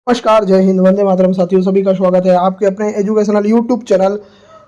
नमस्कार, जय हिंद, वंदे मातरम। साथियों सभी का स्वागत है आपके अपने educational YouTube channel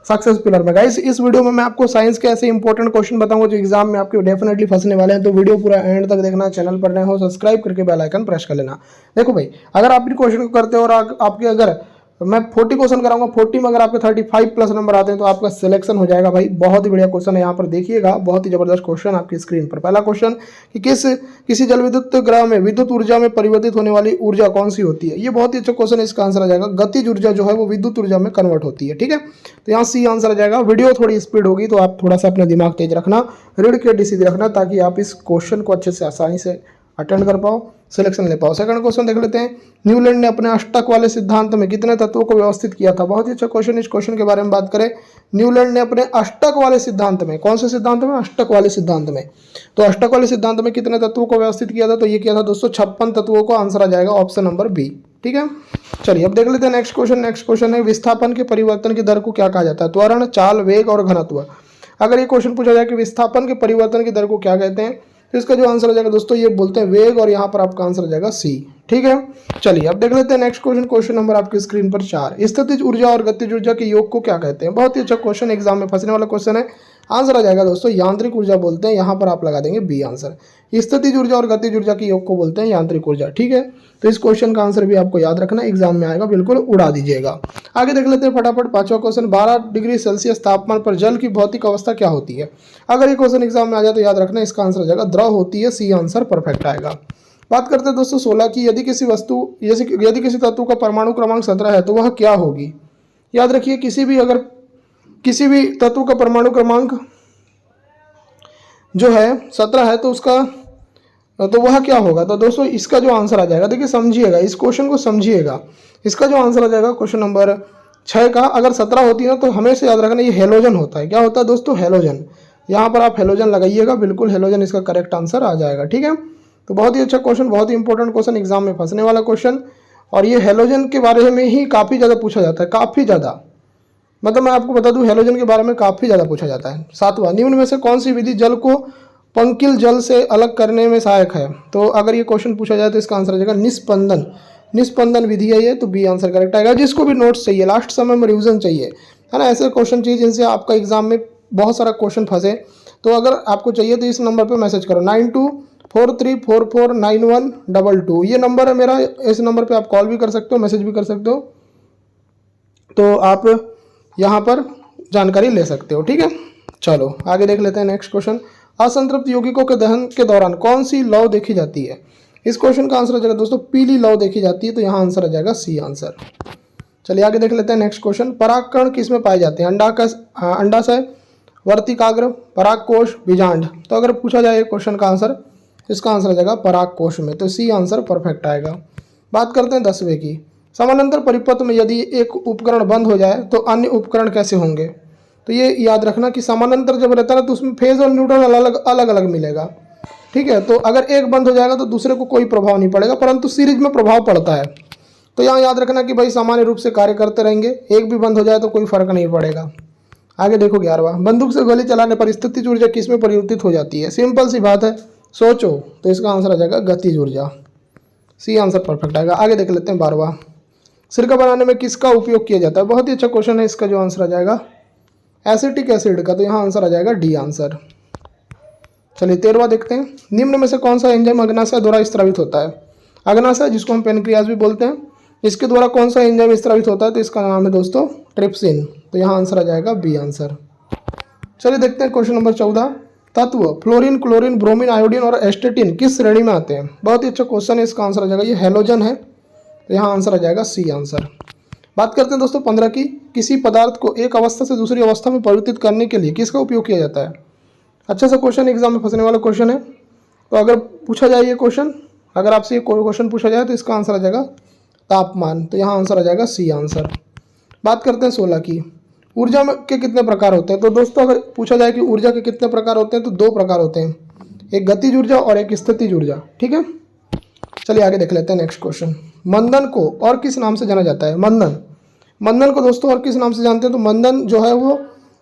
success pillar में। गाइस, इस वीडियो में मैं आपको साइंस के ऐसे इंपॉर्टेंट क्वेश्चन बताऊंगा जो एग्जाम में आपके डेफिनेटली फंसने वाले हैं। तो वीडियो पूरा एंड तक देखना। चैनल पर नए हो सब्सक्राइब करके बेल आइकन प्रेस कर लेना। देखो भाई, अगर आप इन क्वेश्चन को करते हो और आपके अगर मैं 40 क्वेश्चन कराऊंगा, 40 में अगर आपके 35 प्लस नंबर आते हैं तो आपका सिलेक्शन हो जाएगा। भाई बहुत ही बढ़िया क्वेश्चन है, यहाँ पर देखिएगा, बहुत ही जबरदस्त क्वेश्चन आपकी स्क्रीन पर। पहला क्वेश्चन कि किसी जल विद्युत ग्रह में विद्युत ऊर्जा में परिवर्तित होने वाली ऊर्जा कौन सी होती है। ये बहुत ही अच्छा क्वेश्चन है, इसका आंसर आ जाएगा गतिज ऊर्जा जो है वो विद्युत ऊर्जा में कन्वर्ट होती है। ठीक है, तो यहाँ सी आंसर आ जाएगा। वीडियो थोड़ी स्पीड होगी तो आप थोड़ा सा अपना दिमाग तेज रखना, रीड के सीधी रखना, ताकि आप इस क्वेश्चन को अच्छे से आसानी से अटेंड कर पाओ, सिलेक्शन ले पाओ। सेकंड क्वेश्चन देख लेते हैं। न्यूलैंड ने अपने अष्टक वाले सिद्धांत में कितने तत्वों को व्यवस्थित किया था। बहुत ही अच्छा क्वेश्चन। इस क्वेश्चन के बारे में बात करें, न्यूलैंड ने अपने अष्टक वाले सिद्धांत में, कौन से सिद्धांत में, अष्टक वाले सिद्धांत में, तो अष्टक वाले सिद्धांत में कितने तत्वों को व्यवस्थित किया था, तो ये किया था दोस्तों 56 तत्वों को। आंसर आ जाएगा ऑप्शन नंबर बी। ठीक है, चलिए अब देख लेते हैं नेक्स्ट क्वेश्चन। नेक्स्ट क्वेश्चन है, विस्थापन के परिवर्तन की दर को क्या कहा जाता है। त्वरण, चाल, वेग और घनत्व। अगर ये क्वेश्चन पूछा जाए कि विस्थापन के परिवर्तन की दर को क्या कहते हैं, तो इसका जो आंसर आ जाएगा दोस्तों, ये बोलते हैं वेग, और यहाँ पर आपका आंसर आ जाएगा सी। ठीक है, चलिए अब देख लेते हैं नेक्स्ट क्वेश्चन। क्वेश्चन नंबर आपकी स्क्रीन पर 4। स्थितिज ऊर्जा और गतिज ऊर्जा के योग को क्या कहते हैं। बहुत ही अच्छा क्वेश्चन, एग्जाम में फंसने वाला क्वेश्चन है। आंसर आ जाएगा दोस्तों यांत्रिक ऊर्जा बोलते हैं। यहाँ पर आप लगा देंगे बी आंसर। स्थितिज ऊर्जा और गतिज ऊर्जा के योग को बोलते हैं यांत्रिक ऊर्जा। ठीक है, तो इस क्वेश्चन का आंसर भी आपको याद रखना, एग्जाम में आएगा, बिल्कुल उड़ा दीजिएगा। आगे देख लेते हैं फटाफट। पांचवा क्वेश्चन, 12 डिग्री सेल्सियस तापमान पर जल की भौतिक अवस्था क्या होती है। अगर ये क्वेश्चन एग्जाम में आ जाए तो याद रखना, इसका आंसर आ जाएगा द्रव होती है। सी आंसर परफेक्ट आएगा। बात करते हैं दोस्तों 16 की। यदि किसी तत्व का परमाणु क्रमांक 17 है तो वह क्या होगी। याद रखिए, किसी भी तत्व का परमाणु क्रमांक जो है 17 है तो वह क्या होगा। तो दोस्तों इसका जो आंसर आ जाएगा, देखिए समझिएगा, इस क्वेश्चन को समझिएगा। इसका जो आंसर आ जाएगा क्वेश्चन नंबर 6 का, अगर 17 होती है ना तो हमेशा याद रखना ये हेलोजन होता है। क्या होता है दोस्तों, हेलोजन। यहाँ पर आप हेलोजन लगाइएगा, बिल्कुल हेलोजन इसका करेक्ट आंसर आ जाएगा। ठीक है, तो बहुत ही अच्छा क्वेश्चन, बहुत ही इंपॉर्टेंट क्वेश्चन, एग्जाम में फंसने वाला क्वेश्चन। और ये हेलोजन के बारे में ही काफ़ी ज़्यादा पूछा जाता है, काफ़ी ज़्यादा। मतलब मैं आपको बता दूं, हेलोजन के बारे में काफ़ी ज़्यादा पूछा जाता है। 7वां, निम्न में से कौन सी विधि जल को पंकिल जल से अलग करने में सहायक है। तो अगर ये क्वेश्चन पूछा जाए तो इसका आंसर आ जाएगा निस्पंदन। निस्पंदन विधि है ये, तो बी आंसर करेक्ट आएगा। जिसको भी नोट्स चाहिए, लास्ट समय में रिविजन चाहिए, है ना, ऐसे क्वेश्चन चाहिए जिनसे आपका एग्जाम में बहुत सारा क्वेश्चन फंसे, तो अगर आपको चाहिए तो इस नंबर पर मैसेज करो, 9243449122। ये नंबर है मेरा, इस नंबर पर आप कॉल भी कर सकते हो, मैसेज भी कर सकते हो, तो आप यहाँ पर जानकारी ले सकते हो। ठीक है, चलो आगे देख लेते हैं नेक्स्ट क्वेश्चन। असंतृप्त यौगिकों के दहन के दौरान कौन सी लौ देखी जाती है। इस क्वेश्चन का आंसर आ जाएगा दोस्तों पीली लौ देखी जाती है, तो यहाँ आंसर आ जाएगा सी आंसर। चलिए आगे देख लेते हैं नेक्स्ट क्वेश्चन। परागकण किस में पाए जाते हैं। अंडाशय, वर्तिकाग्र, परागकोश, बीजांड। तो अगर पूछा जाए क्वेश्चन का आंसर, इसका आंसर आ जाएगा परागकोश में, तो सी आंसर परफेक्ट आएगा। बात करते हैं 10वें की। समानांतर परिपथ में यदि एक उपकरण बंद हो जाए तो अन्य उपकरण कैसे होंगे। तो ये याद रखना कि समानांतर जब रहता है तो उसमें फेज और न्यूट्रल अलग अलग मिलेगा। ठीक है, तो अगर एक बंद हो जाएगा तो दूसरे को कोई प्रभाव नहीं पड़ेगा, परंतु सीरीज में प्रभाव पड़ता है। तो यहाँ याद रखना कि भाई सामान्य रूप से कार्य करते रहेंगे, एक भी बंद हो जाए तो कोई फर्क नहीं पड़ेगा। आगे देखो 11वां, बंदूक से गोली चलाने पर स्थितिज ऊर्जा किस में परिवर्तित हो जाती है। सिंपल सी बात है, सोचो, तो इसका आंसर आ जाएगा गतिज ऊर्जा। सी आंसर परफेक्ट आएगा। आगे देख लेते हैं 12वां, सिरका बनाने में किसका उपयोग किया जाता है। बहुत ही अच्छा क्वेश्चन है, इसका जो आंसर आ जाएगा एसिटिक एसिड का, तो यहाँ आंसर आ जाएगा डी आंसर। चलिए 13वां देखते हैं। निम्न में से कौन सा एंजाइम अग्नाशय द्वारा स्त्रावित होता है। अग्नाशय, जिसको हम पेनक्रियाज भी बोलते हैं, इसके द्वारा कौन सा एंजाइम स्त्रावित होता है, तो इसका नाम है दोस्तों ट्रिप्सिन, तो यहाँ आंसर आ जाएगा बी आंसर। चलिए देखते हैं क्वेश्चन नंबर 14। तत्व फ्लोरीन, क्लोरीन, ब्रोमीन, आयोडीन और एस्टेटिन किस श्रेणी में आते हैं। बहुत ही अच्छा क्वेश्चन है, इसका आंसर आ जाएगा, ये हेलोजन है, तो यहाँ आंसर आ जाएगा सी आंसर। बात करते हैं दोस्तों 15 की। किसी पदार्थ को एक अवस्था से दूसरी अवस्था में परिवर्तित करने के लिए किसका उपयोग किया जाता है। अच्छा सा क्वेश्चन, एग्जाम में फंसने वाला क्वेश्चन है। तो अगर पूछा जाए ये क्वेश्चन, अगर आपसे ये कोई क्वेश्चन पूछा जाए तो इसका आंसर आ जाएगा तापमान, तो यहाँ आंसर आ जाएगा सी आंसर। बात करते हैं 16 की। ऊर्जा के कितने प्रकार होते हैं। तो दोस्तों अगर पूछा जाए कि ऊर्जा के कितने प्रकार होते हैं, तो 2 प्रकार होते हैं, एक गतिज ऊर्जा और एक स्थितिज ऊर्जा। ठीक है, चलिए आगे देख लेते हैं नेक्स्ट क्वेश्चन। मंदन को और किस नाम से जाना जाता है। मंदन को दोस्तों और किस नाम से जानते हैं, तो मंदन जो है वो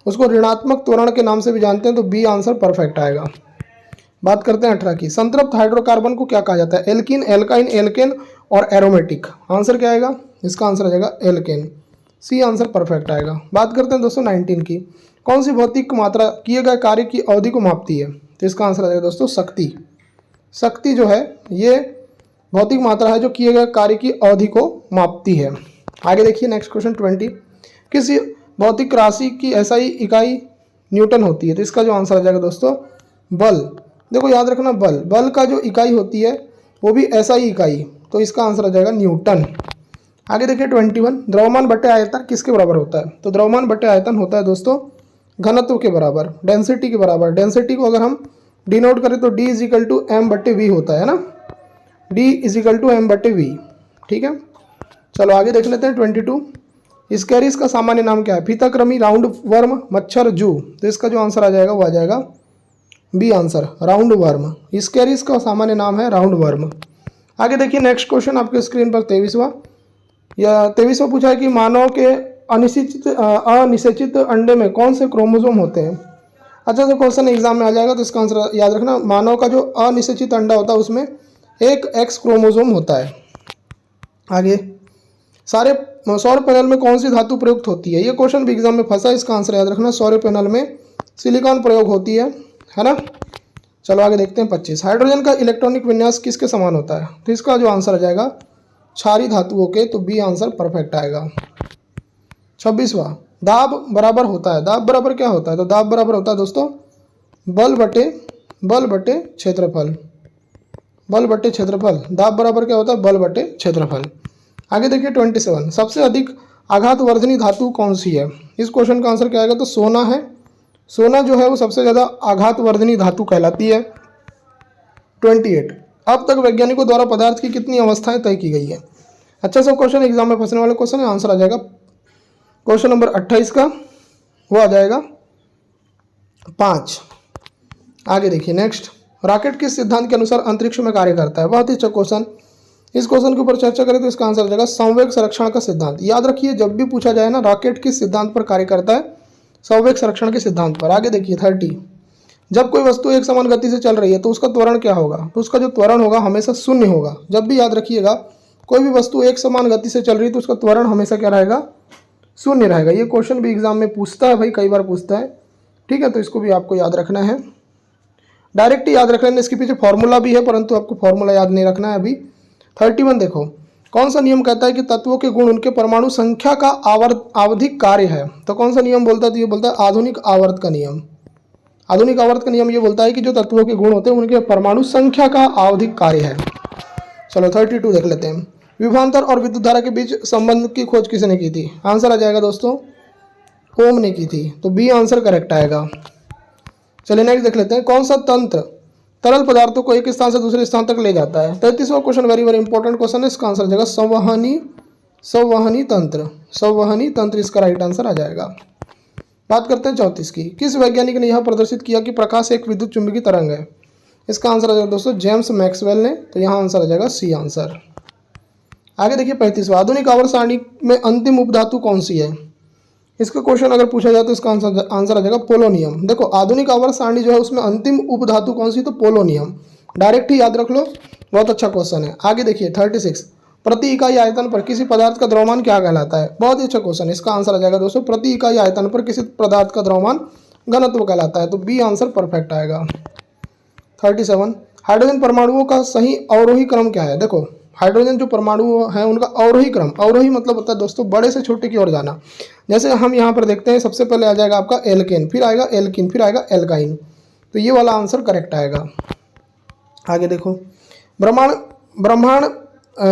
उसको ऋणात्मक त्वरण के नाम से भी जानते हैं, तो बी आंसर परफेक्ट आएगा। बात करते हैं 18 की। संतृप्त हाइड्रोकार्बन को क्या कहा जाता है। एल्कीन, एल्काइन, एल्केन और एरोमेटिक। आंसर क्या आएगा? इसका आंसर आ जाएगा एल्केन। सी आंसर परफेक्ट आएगा। बात करते हैं दोस्तों 19 की। कौन सी भौतिक मात्रा किए गए कार्य की अवधि को मापती है? तो इसका आंसर आ जाएगा दोस्तों शक्ति। शक्ति जो है ये भौतिक मात्रा है जो किए गए कार्य की अवधि को मापती है। आगे देखिए नेक्स्ट क्वेश्चन 20। किसी भौतिक राशि की एसआई इकाई न्यूटन होती है? तो इसका जो आंसर आ जाएगा दोस्तों बल। देखो याद रखना, बल का जो इकाई होती है वो भी एसआई इकाई, तो इसका आंसर आ जाएगा न्यूटन। आगे देखिए 21। द्रव्यमान बटे आयतन किसके बराबर होता है? तो द्रव्यमान बटे आयतन होता है दोस्तों घनत्व के बराबर, डेंसिटी के बराबर। डेंसिटी को अगर हम डिनोट करें तो D इजिकल टू एम बटे वी होता है ना, D इजिकल टू एम बटे वी। ठीक है, चलो आगे देख लेते हैं 22। स्कैरिस का सामान्य नाम क्या है? फीताकृमी, राउंड वर्म, मच्छर, जू। तो इसका जो आंसर आ जाएगा वो आ जाएगा B answer, round worm. Ascaris का सामान्य नाम है राउंड वर्म। आगे देखिए नेक्स्ट क्वेश्चन आपके स्क्रीन पर 23वां पूछा है कि मानव के अनिषेचित अंडे में कौन से क्रोमोसोम होते हैं? अच्छा तो क्वेश्चन एग्जाम में आ जाएगा, तो इसका आंसर याद रखना, मानव का जो अनिषेचित अंडा होता है उसमें एक एक्स क्रोमोसोम होता है। आगे सारे सौर पैनल में कौन सी धातु प्रयुक्त होती है? ये क्वेश्चन भी एग्जाम में फंसा है, इसका आंसर याद रखना, सौर पैनल में सिलिकॉन प्रयोग होती है ना। चलो आगे देखते हैं 25। हाइड्रोजन का इलेक्ट्रॉनिक विन्यास किसके समान होता है? तो इसका जो आंसर आ जाएगा क्षारीय धातुओं के, तो बी आंसर परफेक्ट आएगा। 26वां। दाब बराबर होता है, दाब बराबर क्या होता है? तो दाब बराबर होता है दोस्तों बल बटे क्षेत्रफल। बल बटे क्षेत्रफल, दाब बराबर क्या होता है? बल बटे क्षेत्रफल। आगे देखिए 27। सबसे अधिक आघातवर्धनी धातु कौन सी है? इस क्वेश्चन का आंसर क्या आएगा? तो सोना है। सोना जो है वो सबसे ज़्यादा आघातवर्धनी धातु कहलाती है। 28। अब तक वैज्ञानिकों द्वारा पदार्थ की कितनी अवस्थाएं तय की गई है? अच्छा सा क्वेश्चन, एग्जाम में फंसने वाला क्वेश्चन है। आंसर आ जाएगा क्वेश्चन नंबर 28 का, वो आ जाएगा 5। आगे देखिए नेक्स्ट। रॉकेट किस सिद्धांत के अनुसार अंतरिक्ष में कार्य करता है? बहुत ही अच्छा क्वेश्चन। इस क्वेश्चन के ऊपर चर्चा करें तो इसका आंसर आ जाएगा संवेग संरक्षण का सिद्धांत। याद रखिए जब भी पूछा जाए ना रॉकेट किस सिद्धांत पर कार्य करता है, संवेग संरक्षण के सिद्धांत पर। आगे देखिए 30। जब कोई वस्तु एक समान गति से चल रही है तो उसका त्वरण क्या होगा? तो उसका जो त्वरण होगा हमेशा शून्य होगा। जब भी याद रखिएगा कोई भी वस्तु एक समान गति से चल रही है तो उसका त्वरण हमेशा क्या रहेगा? शून्य रहेगा। ये क्वेश्चन भी एग्जाम में पूछता है भाई, कई बार पूछता है। ठीक है, तो इसको भी आपको याद रखना है। डायरेक्ट याद रख लेना, इसके पीछे फॉर्मूला भी है परंतु आपको फॉर्मूला याद नहीं रखना है अभी। 31 देखो। कौन सा नियम कहता है कि तत्वों के गुण उनके परमाणु संख्या का आवधिक कार्य है? तो कौन सा नियम बोलता है? तो ये बोलता है आधुनिक आवर्त का नियम। आधुनिक आवर्त का नियम ये बोलता है कि जो तत्वों के गुण होते हैं उनके परमाणु संख्या का आवधिक कार्य है। चलो 32 देख लेते हैं। विभवांतर और विद्युत धारा के बीच संबंध की खोज किसने की थी? आंसर आ जाएगा दोस्तों ओम ने की थी, तो बी आंसर करेक्ट आएगा। चलिए नेक्स्ट देख लेते हैं। कौन सा तंत्र तरल पदार्थों को एक स्थान से दूसरे स्थान तक ले जाता है? 33वां question very very important question है। इसका आंसर आ जाएगा संवहनी तंत्र। संवहनी तंत्र इसका राइट आंसर आ जाएगा। बात करते हैं 34 की। किस वैज्ञानिक ने यह प्रदर्शित किया कि प्रकाश एक विद्युत चुंबकीय तरंग है? इसका आंसर आ जाएगा दोस्तों जेम्स मैक्सवेल ने, तो यहाँ आंसर आ जाएगा सी आंसर। आगे देखिए 35वां। आधुनिक आवर्त सारणी में अंतिम उपधातु कौन सी है? इसका क्वेश्चन अगर पूछा जाए तो इसका आंसर आ जाएगा पोलोनियम। देखो आधुनिक आवर्त सारणी जो है उसमें अंतिम उपधातु कौन सी? तो पोलोनियम। डायरेक्ट ही याद रख लो, बहुत अच्छा क्वेश्चन है। आगे देखिए 36। प्रति इकाई आयतन पर किसी पदार्थ का द्रव्यमान क्या कहलाता है? बहुत ही अच्छा क्वेश्चन है। इसका आंसर आ जाएगा दोस्तों प्रति इकाई आयतन पर किसी पदार्थ का द्रव्यमान घनत्व कहलाता है, तो बी आंसर परफेक्ट आएगा। 37। हाइड्रोजन परमाणुओं का सही अवरोही क्रम क्या है? देखो हाइड्रोजन जो परमाणु है उनका अवरोही क्रम, अवरोही मतलब होता है दोस्तों बड़े से छोटे की ओर जाना। जैसे हम यहाँ पर देखते हैं सबसे पहले आ जाएगा आपका एल्केन, फिर आएगा एल्किन, फिर आएगा एल्काइन, तो ये वाला आंसर करेक्ट आएगा। आगे देखो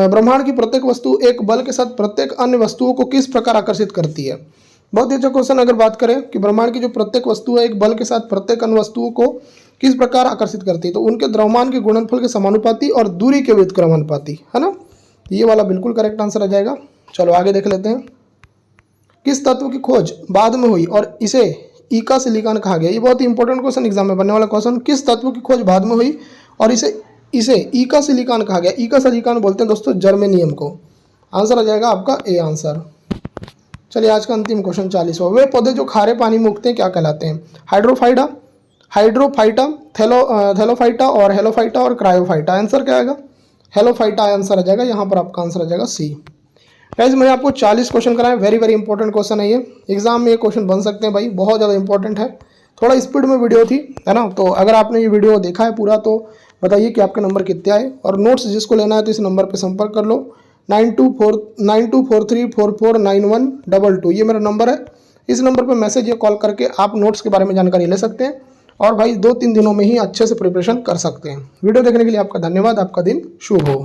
ब्रह्मांड की प्रत्येक वस्तु एक बल के साथ प्रत्येक अन्य वस्तुओं को किस प्रकार आकर्षित करती है? बहुत ही अच्छा क्वेश्चन। अगर बात करें कि ब्रह्मांड की जो प्रत्येक वस्तु है एक बल के साथ प्रत्येक अन्य वस्तुओं को किस प्रकार आकर्षित करती है, तो उनके द्रव्यमान के गुणनफल के समानुपाती और दूरी के व्युत्क्रमानुपाती, है ना। ये वाला बिल्कुल करेक्ट आंसर आ जाएगा। चलो आगे देख लेते हैं। किस तत्व की खोज बाद में हुई और इसे ईका सिलिकॉन कहा गया? ये बहुत ही इंपॉर्टेंट क्वेश्चन, एग्जाम में बनने वाला क्वेश्चन। किस तत्व की खोज बाद में हुई और इसे ईका सिलिकॉन कहा गया? ईका सिलिकॉन बोलते हैं दोस्तों जर्मेनियम को। आंसर आ जाएगा आपका ए आंसर। चलिए आज का अंतिम क्वेश्चन 40वां। वे पौधे जो खारे पानी में उगते हैं क्या कहलाते हैं? हाइड्रोफाइटा, थैलोफाइटा और हेलोफाइटा और क्रायोफाइटा। आंसर क्या आएगा? हेलोफाइटा आंसर आ जाएगा, यहाँ पर आपका आंसर आ जाएगा सी। गाइस मैंने आपको 40 क्वेश्चन कराए, वेरी वेरी इंपॉर्टेंट क्वेश्चन है ये, एग्जाम में ये क्वेश्चन बन सकते हैं भाई, बहुत ज़्यादा इंपॉर्टेंट है। थोड़ा स्पीड में वीडियो थी, है ना। तो अगर आपने ये वीडियो देखा है पूरा तो बताइए कि आपके नंबर कितने आए। और नोट्स जिसको लेना है तो इस नंबर पर संपर्क कर लो, 9243449122, ये मेरा नंबर है। इस नंबर पर मैसेज या कॉल करके आप नोट्स के बारे में जानकारी ले सकते हैं और भाई 2-3 दिनों में ही अच्छे से प्रिपरेशन कर सकते हैं। वीडियो देखने के लिए आपका धन्यवाद, आपका दिन शुभ हो।